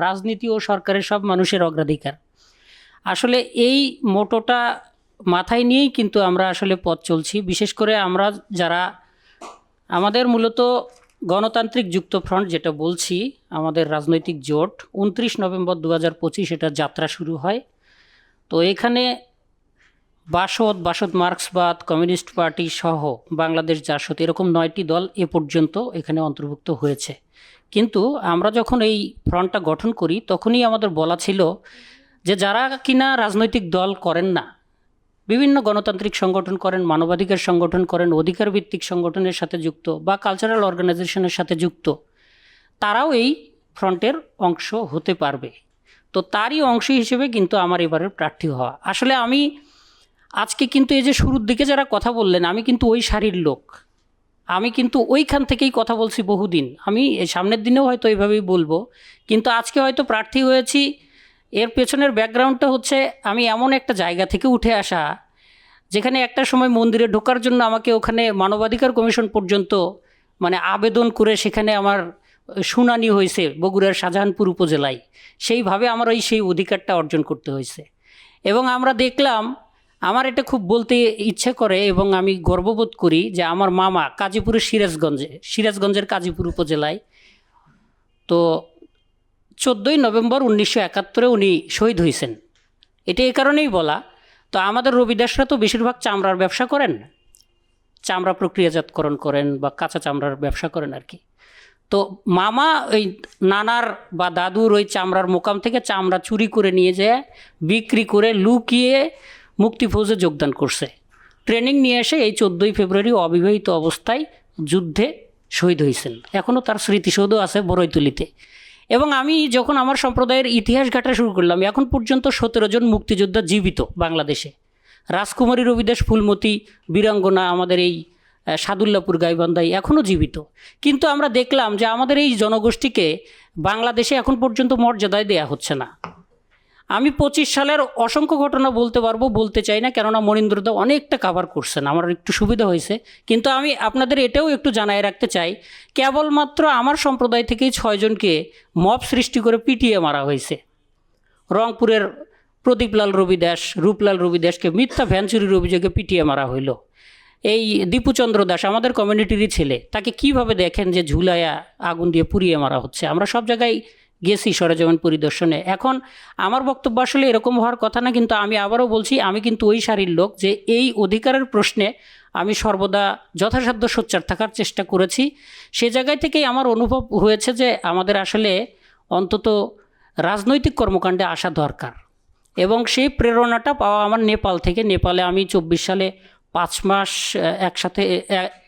রাজনীতি ও সরকারের সব মানুষের অগ্রাধিকার। আসলে এই মোটোটা মাথায় নিয়েই কিন্তু আমরা আসলে পথ চলছি। বিশেষ করে আমরা যারা আমাদের মূলত গণতান্ত্রিক যুক্ত ফ্রন্ট যেটা বলছি, আমাদের রাজনৈতিক জোট 29 নভেম্বর 2025 এটা যাত্রা শুরু হয়। তো এখানে বাসদ মার্ক্সবাদ, কমিউনিস্ট পার্টি সহ বাংলাদেশ জাসদ এরকম 9টি দল এ পর্যন্ত এখানে অন্তর্ভুক্ত হয়েছে। কিন্তু আমরা যখন এই ফ্রন্টটা গঠন করি তখনই আমাদের বলা ছিল যে যারা কিনা রাজনৈতিক দল করেন না, বিভিন্ন গণতান্ত্রিক সংগঠন করেন, মানবাধিকার সংগঠন করেন, অধিকার ভিত্তিক সংগঠনের সাথে যুক্ত বা কালচারাল অর্গানাইজেশনের সাথে যুক্ত, তারাও এই ফ্রন্টের অংশ হতে পারবে। তো তারই অংশ হিসেবে কিন্তু আমার এবারের প্রার্থী হওয়া। আসলে আমি আজকে কিন্তু এই যে শুরুর দিকে যারা কথা বললেন, আমি কিন্তু ওই সারির লোক, আমি কিন্তু ওইখান থেকেই কথা বলছি বহুদিন। আমি সামনের দিনেও হয়তো এইভাবেই বলবো, কিন্তু আজকে হয়তো প্রার্থী হয়েছি এর পেছনের ব্যাকগ্রাউন্ডটা হচ্ছে আমি এমন একটা জায়গা থেকে উঠে আসা যেখানে একটা সময় মন্দিরে ঢোকার জন্য আমাকে ওখানে মানবাধিকার কমিশন পর্যন্ত মানে আবেদন করে সেখানে আমার শুনানি হয়েছে বগুড়ার শাহজাহানপুর উপজেলায়। সেইভাবে আমার সেই অধিকারটা অর্জন করতে হয়েছে। এবং আমরা দেখলাম, আমার এটা খুব বলতে ইচ্ছে করে এবং আমি গর্ববোধ করি যে আমার মামা গাজীপুরের সিরাজগঞ্জের গাজীপুর উপজেলায় তো 14ই নভেম্বর 1971 উনি শহীদ হয়েছেন। এটা এই কারণেই বলা, তো আমাদের রবিদাসরা তো বেশিরভাগ চামড়ার ব্যবসা করেন, চামড়া প্রক্রিয়াজাতকরণ করেন বা কাঁচা চামড়ার ব্যবসা করেন আর কি। তো মামা ওই নানার বা দাদুর ওই চামড়ার মোকাম থেকে চামড়া চুরি করে নিয়ে যায় বিক্রি করে লুকিয়ে মুক্তিফৌজে যোগদান করছে। ট্রেনিং নিয়ে এসে এই 14ই ফেব্রুয়ারি অবিবাহিত অবস্থায় যুদ্ধে শহীদ হয়েছেন। এখনও তার স্মৃতিসৌধ আছে বড়ইতলিতে। এবং আমি যখন আমার সম্প্রদায়ের ইতিহাস ঘাটা শুরু করলাম, এখন পর্যন্ত 17 জন মুক্তিযোদ্ধা জীবিত বাংলাদেশে। রাজকুমারী রবিদাস ফুলমতি বীরাঙ্গনা আমাদের এই সাদুল্লাপুর গাইবান্ধায় এখনও জীবিত। কিন্তু আমরা দেখলাম যে আমাদের এই জনগোষ্ঠীকে বাংলাদেশে এখন পর্যন্ত মর্যাদায় দেয়া হচ্ছে না। আমি 25 সালের অসংখ্য ঘটনা বলতে পারবো, বলতে চাই না, কেননা মনীন্দ্রদা অনেকটা কাভার করছেন, আমার একটু সুবিধা হয়েছে। কিন্তু আমি আপনাদের এটাও একটু জানায় রাখতে চাই, কেবলমাত্র আমার সম্প্রদায় থেকেই 6 জনকে মব সৃষ্টি করে পিটিয়ে মারা হয়েছে। রংপুরের প্রদীপলাল রবিদাস, রূপলাল রবিদাসকে মিথ্যা ভ্যান চুরির অভিযোগে পিটিয়ে মারা হইল। এই দীপুচন্দ্র দাস আমাদের কমিউনিটিরই ছেলে, তাকে কিভাবে দেখেন যে ঝুলায়া আগুন দিয়ে পুড়িয়ে মারা হচ্ছে। আমরা সব জায়গায় গেছি সরেজমিন পরিদর্শনে। এখন আমার বক্তব্য আসলে এরকম হওয়ার কথা না, কিন্তু আমি আবারও বলছি, আমি কিন্তু ওই সারির লোক যে এই অধিকারের প্রশ্নে আমি সর্বদা যথাসাধ্য সোচ্চার থাকার চেষ্টা করেছি। সে জায়গায় থেকেই আমার অনুভব হয়েছে যে আমাদের আসলে অন্তত রাজনৈতিক কর্মকাণ্ডে আসা দরকার। এবং সেই প্রেরণাটা পাওয়া আমার নেপাল থেকে। নেপালে আমি 24 সালে 5 মাস একসাথে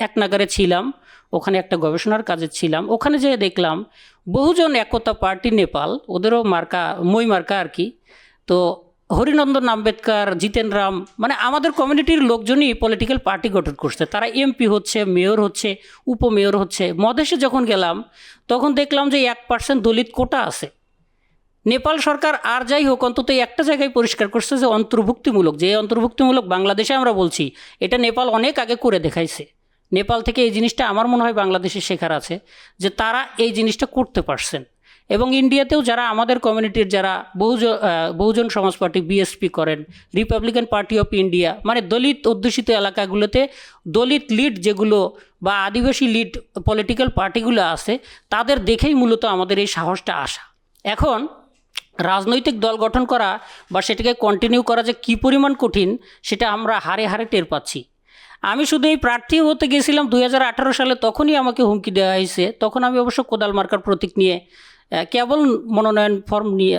এক নাগারে ছিলাম, ওখানে একটা গবেষণার কাজে ছিলাম। ওখানে যেয়ে দেখলাম বহুজন একতা পার্টি নেপাল, ওদেরও মার্কা মই মার্কা আর কি। তো হরিনন্দন আম্বেদকর, জিতেন রাম, মানে আমাদের কমিউনিটির লোকজনই পলিটিক্যাল পার্টি গঠন করছে। তারা এমপি হচ্ছে, মেয়র হচ্ছে, উপমেয়র হচ্ছে। মধেশে যখন গেলাম তখন দেখলাম যে 1% দলিত কোটা আছে। নেপাল সরকার আর যাই হোক অন্তত একটা জায়গায় পরিষ্কার করছে যে অন্তর্ভুক্তিমূলক, যে অন্তর্ভুক্তিমূলক বাংলাদেশে আমরা বলছি, এটা নেপাল অনেক আগে করে দেখাইছে। নেপাল থেকে এই জিনিসটা আমার মনে হয় বাংলাদেশে শেখার আছে, যে তারা এই জিনিসটা করতে পারছেন। এবং ইন্ডিয়াতেও যারা আমাদের কমিউনিটির যারা বহুজন সমাজ পার্টি বিএসপি করেন, রিপাবলিকান পার্টি অফ ইন্ডিয়া, মানে দলিত অধ্যুষিত এলাকাগুলোতে দলিত লিড যেগুলো বা আদিবাসী লিড পলিটিক্যাল পার্টিগুলো আছে, তাদের দেখেই মূলত আমাদের এই সাহসটা আসা। এখন রাজনৈতিক দল গঠন করা বা সেটাকে কন্টিনিউ করা যে কী পরিমাণ কঠিন, সেটা আমরা হারে হারে টের পাচ্ছি। আমি শুধু এই প্রার্থী হতে গেছিলাম 2018 সালে, তখনই আমাকে হুমকি দেওয়া হয়েছে। তখন আমি অবশ্য কোদাল মার্কার প্রতীক নিয়ে কেবল মনোনয়ন ফর্ম নিয়ে,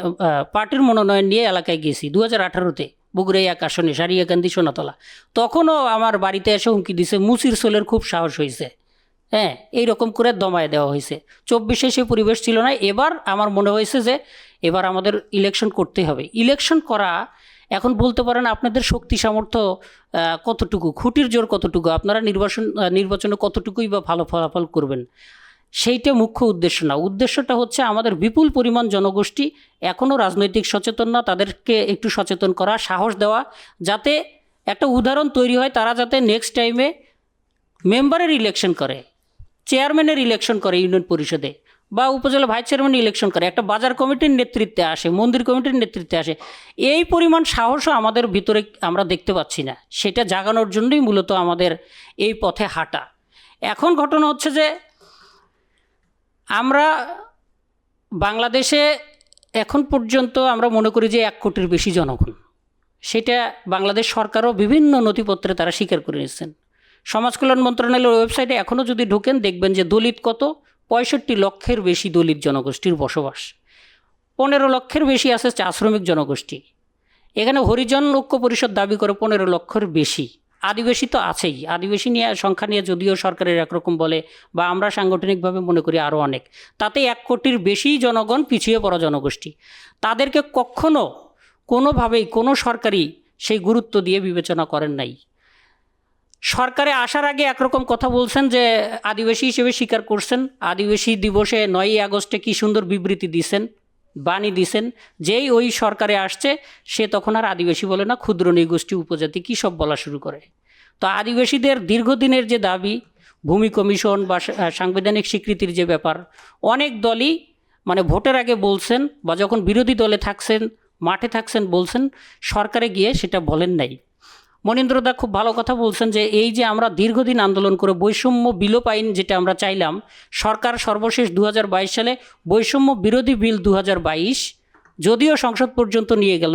পার্টির মনোনয়ন নিয়ে এলাকায় গেছি 2018-তে বগুড়াই 1 আসনে সারিয়াকান্দি সোনাতলা। তখনও আমার বাড়িতে এসে হুমকি দিছে, মুসির সোলের খুব সাহস হয়েছে। হ্যাঁ, এইরকম করে দমায় দেওয়া হয়েছে। 24-এ সে পরিবেশ ছিল না। এবার আমার মনে হয়েছে যে এবার আমাদের ইলেকশন করতে হবে। ইলেকশন করা এখন বলতে পারেন আপনাদের শক্তি সামর্থ্য কতটুকু, খুঁটির জোর কতটুকু, আপনারা নির্বাচনে কতটুকুই বা ভালো ফলাফল করবেন, সেইটা মুখ্য উদ্দেশ্য না। উদ্দেশ্যটা হচ্ছে আমাদের বিপুল পরিমাণ জনগোষ্ঠী এখনও রাজনৈতিক সচেতন না, তাদেরকে একটু সচেতন করা, সাহস দেওয়া, যাতে একটা উদাহরণ তৈরি হয়, তারা যাতে নেক্সট টাইমে মেম্বারের ইলেকশন করে, চেয়ারম্যানের ইলেকশন করে ইউনিয়ন পরিষদে, বা উপজেলা ভাইস চেয়ারম্যান ইলেকশন করে, একটা বাজার কমিটির নেতৃত্বে আসে, মন্দির কমিটির নেতৃত্বে আসে, এই পরিমাণ সাহসও আমাদের ভিতরে আমরা দেখতে পাচ্ছি না। সেটা জাগানোর জন্যই মূলত আমাদের এই পথে হাঁটা। এখন ঘটনা হচ্ছে যে আমরা বাংলাদেশে এখন পর্যন্ত আমরা মনে করি যে 1 কোটির বেশি জনগণ, সেটা বাংলাদেশ সরকারও বিভিন্ন নথিপত্রে তারা স্বীকার করে নিচ্ছেন। সমাজ কল্যাণ মন্ত্রণালয়ের ওয়েবসাইটে এখনও যদি ঢোকেন দেখবেন যে দলিত কত, 65 লক্ষের বেশি দলিত জনগোষ্ঠীর বসবাস, 15 লক্ষের বেশি আছে চা শ্রমিক জনগোষ্ঠী। এখানে হরিজন ঐক্য পরিষদ দাবি করে 15 লক্ষের বেশি। আদিবাসী তো আছেই, আদিবাসী নিয়ে সংখ্যা নিয়ে যদিও সরকারের একরকম বলে বা আমরা সাংগঠনিকভাবে মনে করি আরও অনেক, তাতে 1 কোটির বেশি জনগণ পিছিয়ে পড়া জনগোষ্ঠী। তাদেরকে কখনো কোনোভাবেই কোনো সরকারই সেই গুরুত্ব দিয়ে বিবেচনা করেন নাই। সরকারে আসার আগে একরকম কথা বলছেন যে আদিবাসী হিসেবে স্বীকার করছেন, আদিবাসী দিবসে 9ই আগস্টে কী সুন্দর বিবৃতি দিছেন, বাণী দিছেন। যেই ওই সরকারে আসছে সে তখন আর আদিবাসী বলে না, ক্ষুদ্র নৃগোষ্ঠী উপজাতি কী সব বলা শুরু করে। তো আদিবাসীদের দীর্ঘদিনের যে দাবি, ভূমি কমিশন বা সাংবিধানিক স্বীকৃতির যে ব্যাপার, অনেক দলই মানে ভোটের আগে বলছেন বা যখন বিরোধী দলে থাকছেন, মাঠে থাকছেন বলছেন, সরকারে গিয়ে সেটা বলেন নাই। মনীন্দ্রদা খুব ভালো কথা বলছেন যে এই যে আমরা দীর্ঘদিন আন্দোলন করে বৈষম্য বিলোপ আইন যেটা আমরা চাইলাম, সরকার সর্বশেষ 2022 সালে বৈষম্য বিরোধী বিল 2022 যদিও সংসদ পর্যন্ত নিয়ে গেল,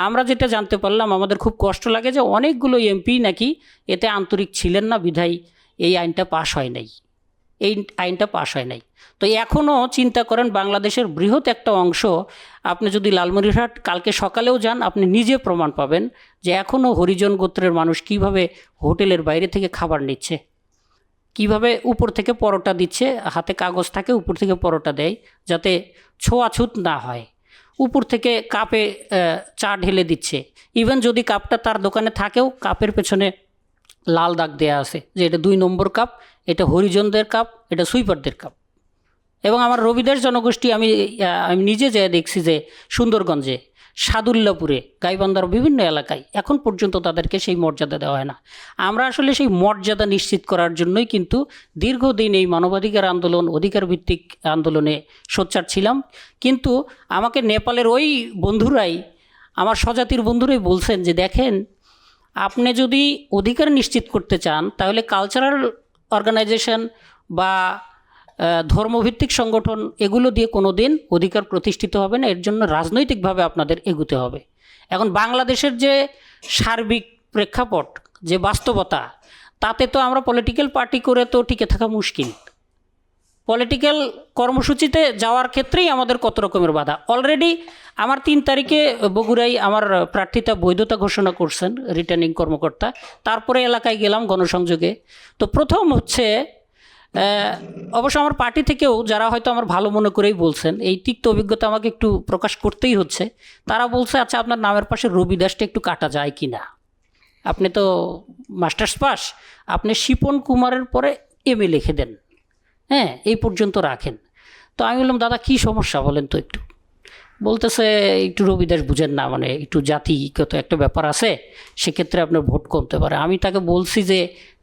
আমরা যেটা জানতে পারলাম আমাদের খুব কষ্ট লাগে যে অনেকগুলো এমপি নাকি এতে আন্তরিক ছিলেন না, বিধায় এই আইনটা পাশ হয় নাই, তো এখনও চিন্তা করেন বাংলাদেশের বৃহৎ একটা অংশ, আপনি যদি লালমনিরহাট কালকে সকালেও যান আপনি নিজে প্রমাণ পাবেন যে এখনও হরিজন গোত্রের মানুষ কিভাবে হোটেলের বাইরে থেকে খাবার নিচ্ছে, কিভাবে উপর থেকে পরোটা দিচ্ছে, হাতে কাগজ থাকে উপর থেকে পরোটা দেয় যাতে ছোঁয়াছুত না হয়, উপর থেকে কাপে চা ঢেলে দিচ্ছে। ইভেন যদি কাপটা তার দোকানে থাকেও কাপের পেছনে লাল দাগ দেয়া আছে যে এটা 2 নম্বর কাপ, এটা হরিজনদের কাপ, এটা সুইপারদের কাপ। এবং আমার রবিদাস জনগোষ্ঠী আমি নিজে যেয়ে দেখছি যে সুন্দরগঞ্জে, সাদুল্লাপুরে, গাইবান্ধার বিভিন্ন এলাকায় এখন পর্যন্ত তাদেরকে সেই মর্যাদা দেওয়া হয় না। আমরা আসলে সেই মর্যাদা নিশ্চিত করার জন্যই কিন্তু দীর্ঘদিন এই মানবাধিকার আন্দোলন, অধিকার ভিত্তিক আন্দোলনে সোচ্চার ছিলাম। কিন্তু আমাকে নেপালের ওই বন্ধুরাই, আমার স্বজাতির বন্ধুরাই বলছেন যে দেখেন, আপনি যদি অধিকার নিশ্চিত করতে চান তাহলে কালচারাল অর্গানাইজেশন বা ধর্মভিত্তিক সংগঠন এগুলো দিয়ে কোনো দিন অধিকার প্রতিষ্ঠিত হবে না, এর জন্য রাজনৈতিকভাবে আপনাদের এগুতে হবে। এখন বাংলাদেশের যে সার্বিক প্রেক্ষাপট, যে বাস্তবতা, তাতে তো আমরা পলিটিক্যাল পার্টি করে তো টিকে থাকা মুশকিল। পলিটিক্যাল কর্মসূচিতে যাওয়ার ক্ষেত্রেই আমাদের কত রকমের বাধা। অলরেডি আমার 3 তারিখে বগুড়ায় আমার প্রার্থিতা বৈধতা ঘোষণা করছেন রিটার্নিং কর্মকর্তা, তারপরে এলাকায় গেলাম গণসংযোগে। তো প্রথম হচ্ছে অবশ্য আমার পার্টি থেকেও যারা হয়তো আমার ভালো মনে করেই বলছেন, এই তিক্ত অভিজ্ঞতা আমাকে একটু প্রকাশ করতেই হচ্ছে, তারা বলছে আচ্ছা আপনার নামের পাশে রবিদাসটা একটু কাটা যায় কি না, আপনি তো মাস্টার্স পাস, আপনি শিপন কুমারের পরে এমএ লিখে দেন, হ্যাঁ এই পর্যন্ত রাখেন। তো আমি বললাম দাদা কী সমস্যা বলেন তো একটু। বলতেছে একটু রবিদাস বুঝেন না, মানে একটু জাতিগত একটা ব্যাপার আছে, সেক্ষেত্রে আপনার ভোট কমতে পারে। আমি তাকে বলছি যে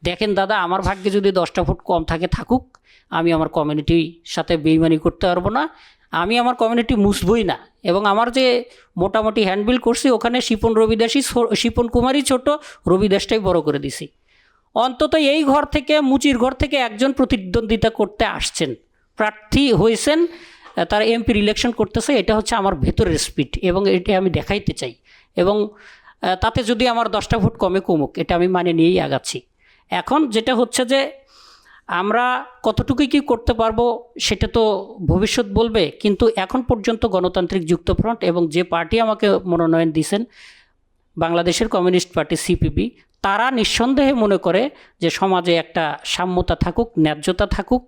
দেখেন দাদা, আমার ভাগ্যে যদি 10টা ভোট কম থাকে থাকুক, আমি আমার কমিউনিটির সাথে বেইমানি করতে পারবো না, আমি আমার কমিউনিটি মুছবই না। এবং আমার যে মোটামুটি হ্যান্ডবিল করছি ওখানে শিপন কুমারই ছোট, রবিদাসটাই বড় করে দিছি। অন্তত এই ঘর থেকে, মুচির ঘর থেকে একজন প্রতিদ্বন্দ্বিতা করতে আসছেন, প্রার্থী হয়েছেন, তারা এমপির ইলেকশন করতেছে, এটা হচ্ছে আমার ভেতরের স্পিড এবং এটা আমি দেখাইতে চাই। এবং তাতে যদি আমার 10টা ভোট কমুক, এটা আমি মানে নিয়েই আগাচ্ছি। এখন যেটা হচ্ছে যে আমরা কতটুকু কী করতে পারবো সেটা তো ভবিষ্যৎ বলবে, কিন্তু এখন পর্যন্ত গণতান্ত্রিক যুক্তফ্রন্ট এবং যে পার্টি আমাকে মনোনয়ন দিয়েছেন বাংলাদেশের কমিউনিস্ট পার্টি সিপিবি, তারা নিঃসন্দেহে মনে করে যে সমাজে একটা সাম্যতা থাকুক, ন্যায্যতা থাকুক,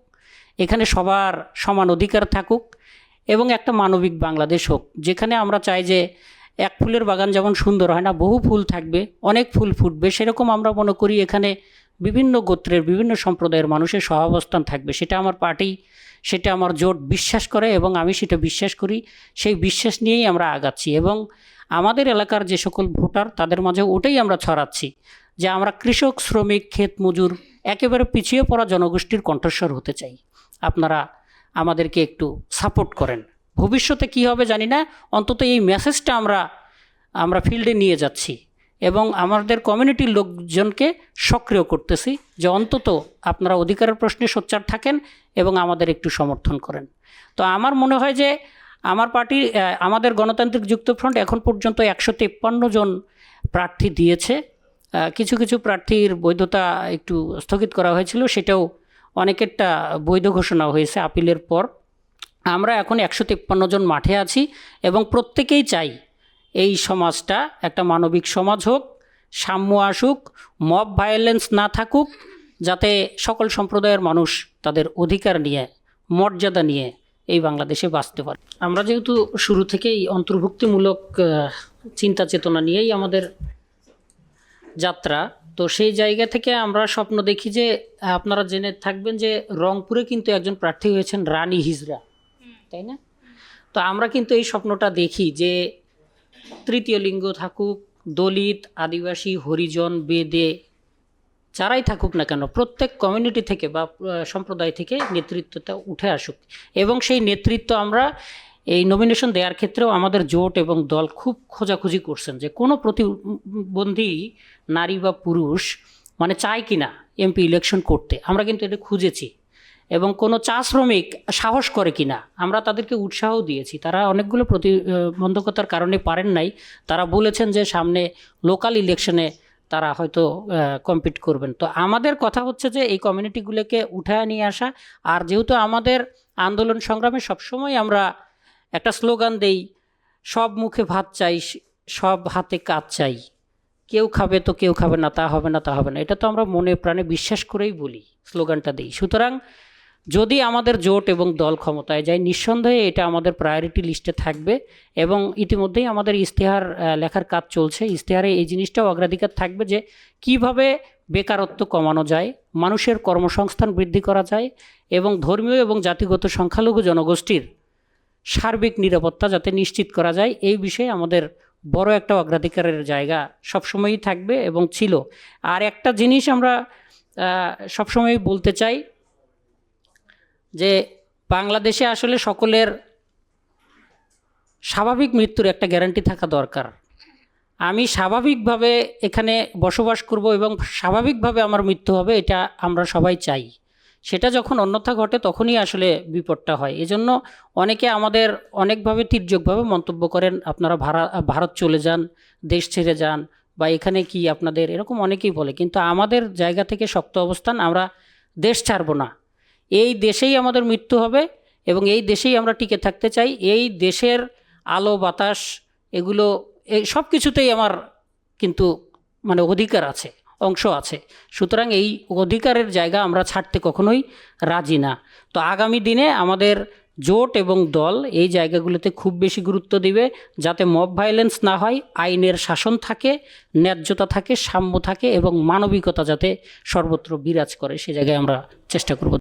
এখানে সবার সমান অধিকার থাকুক এবং একটা মানবিক বাংলাদেশ হোক, যেখানে আমরা চাই যে এক ফুলের বাগান যেমন সুন্দর হয় না, বহু ফুল থাকবে, অনেক ফুল ফুটবে, সেরকম আমরা মনে করি এখানে বিভিন্ন গোত্রের, বিভিন্ন সম্প্রদায়ের মানুষের সহাবস্থান থাকবে। সেটা আমার পার্টি, সেটা আমার জোট বিশ্বাস করে এবং আমি সেটা বিশ্বাস করি। সেই বিশ্বাস নিয়েই আমরা আগাচ্ছি এবং আমাদের এলাকার যে সকল ভোটার তাদের মাঝে ওটাই আমরা ছড়াচ্ছি যে আমরা কৃষক, শ্রমিক, ক্ষেত মজুর, একেবারে পিছিয়ে পড়া জনগোষ্ঠীর কণ্ঠস্বর হতে চাই। আপনারা আমাদেরকে একটু সাপোর্ট করেন। ভবিষ্যতে কি হবে জানি না, অন্তত এই মেসেজটা আমরা ফিল্ডে নিয়ে যাচ্ছি এবং আমাদের কমিউনিটির লোকজনকে সক্রিয় করতেছি যে অন্তত আপনারা অধিকারের প্রশ্নে সোচ্চার থাকেন এবং আমাদের একটু সমর্থন করেন। তো আমার মনে হয় যে আমার পার্টি, আমাদের গণতান্ত্রিক যুক্তফ্রন্ট এখন পর্যন্ত 153 জন প্রার্থী দিয়েছে। কিছু কিছু প্রার্থীর বৈধতা একটু স্থগিত করা হয়েছিল, সেটাও অনেকেরটা বৈধ ঘোষণা হয়েছে আপিলের পর। আমরা এখন 153 জন মাঠে আছি এবং প্রত্যেকেই চাই এই সমাজটা একটা মানবিক সমাজ হোক, সাম্য আসুক, মব ভায়োলেন্স না থাকুক, যাতে সকল সম্প্রদায়ের মানুষ তাদের অধিকার নিয়ে, মর্যাদা নিয়ে এই বাংলাদেশে বাঁচতে পারে। আমরা যেহেতু শুরু থেকেই অন্তর্ভুক্তিমূলক চিন্তা চেতনা নিয়েই আমাদের যাত্রা, তো সেই জায়গা থেকে আমরা স্বপ্ন দেখি যে আপনারা জেনে থাকবেন যে রংপুরে কিন্তু একজন প্রার্থী হয়েছেন রানী হিজরা, তাই না? তো আমরা কিন্তু এই স্বপ্নটা দেখি যে তৃতীয় লিঙ্গ থাকুক, দলিত, আদিবাসী, হরিজন, বেদে যারাই থাকুক না কেন, প্রত্যেক কমিউনিটি থেকে বা সম্প্রদায় থেকে নেতৃত্বটা উঠে আসুক। এবং সেই নেতৃত্ব আমরা এই নমিনেশন দেওয়ার ক্ষেত্রেও আমাদের জোট এবং দল খুব খোঁজাখুঁজি করছেন যে কোনো প্রতিবন্ধী নারী বা পুরুষ মানে চায় কি না এমপি ইলেকশন করতে। আমরা কিন্তু এটা খুঁজেছি এবং কোনো চা শ্রমিক সাহস করে কি না আমরা তাদেরকে উৎসাহ দিয়েছি। তারা অনেকগুলো প্রতিবন্ধকতার কারণে পারেন নাই, তারা বলেছেন যে সামনে লোকাল ইলেকশনে তারা হয়তো কম্পিট করবেন। তো আমাদের কথা হচ্ছে যে এই কমিউনিটিগুলোকে উঠায় নিয়ে আসা। আর যেহেতু আমাদের আন্দোলন সংগ্রামে সবসময় আমরা একটা স্লোগান দেই, সব মুখে ভাত চাই, সব হাতে কাজ চাই, কেউ খাবে তো কেউ খাবে না, তা হবে না তা হবে না, এটা তো আমরা মনে প্রাণে বিশ্বাস করেই বলি, স্লোগানটা দিই। সুতরাং যদি আমাদের জোট এবং দল ক্ষমতায় যায়, নিঃসন্দেহে এটা আমাদের প্রায়োরিটি লিস্টে থাকবে এবং ইতিমধ্যেই আমাদের ইশতেহার লেখার কাজ চলছে। ইশতেহারে এই জিনিসটাও অগ্রাধিকার থাকবে যে কিভাবে বেকারত্ব কমানো যায়, মানুষের কর্মসংস্থান বৃদ্ধি করা যায় এবং ধর্মীয় এবং জাতিগত সংখ্যালঘু জনগোষ্ঠীর সার্বিক নিরাপত্তা যাতে নিশ্চিত করা যায়, এই বিষয়ে আমাদের বড় একটা অগ্রাধিকারের জায়গা সবসময়ই থাকবে এবং ছিল। আর একটা জিনিস আমরা সবসময় বলতে চাই যে বাংলাদেশে আসলে সকলের স্বাভাবিক মৃত্যুর একটা গ্যারান্টি থাকা দরকার। আমি স্বাভাবিকভাবে এখানে বসবাস করব এবং স্বাভাবিকভাবে আমার মৃত্যু হবে, এটা আমরা সবাই চাই। সেটা যখন অন্যথা ঘটে তখনই আসলে বিপদটা হয়। এজন্য অনেকে আমাদের অনেকভাবে তির্যকভাবে মন্তব্য করেন, আপনারা ভারত চলে যান, দেশ ছেড়ে যান, বা এখানে কি আপনাদের, এরকম অনেকেই বলে। কিন্তু আমাদের জায়গা থেকে শক্ত অবস্থান, আমরা দেশ ছাড়ব না। এই দেশেই আমাদের মৃত্যু হবে এবং এই দেশেই আমরা টিকে থাকতে চাই। এই দেশের আলো বাতাস এগুলো এই সব কিছুতেই আমার কিন্তু মানে অধিকার আছে, অংশ আছে। সুতরাং এই অধিকারের জায়গা আমরা ছাড়তে কখনোই রাজি না। তো আগামী দিনে আমাদের জোট এবং দল এই জায়গাগুলোতে খুব বেশি গুরুত্ব দিবে, যাতে মব ভায়োলেন্স না হয়, আইনের শাসন থাকে, ন্যায্যতা থাকে, সাম্য থাকে এবং মানবিকতা যাতে সর্বত্র বিরাজ করে, সে জায়গায় আমরা চেষ্টা করব।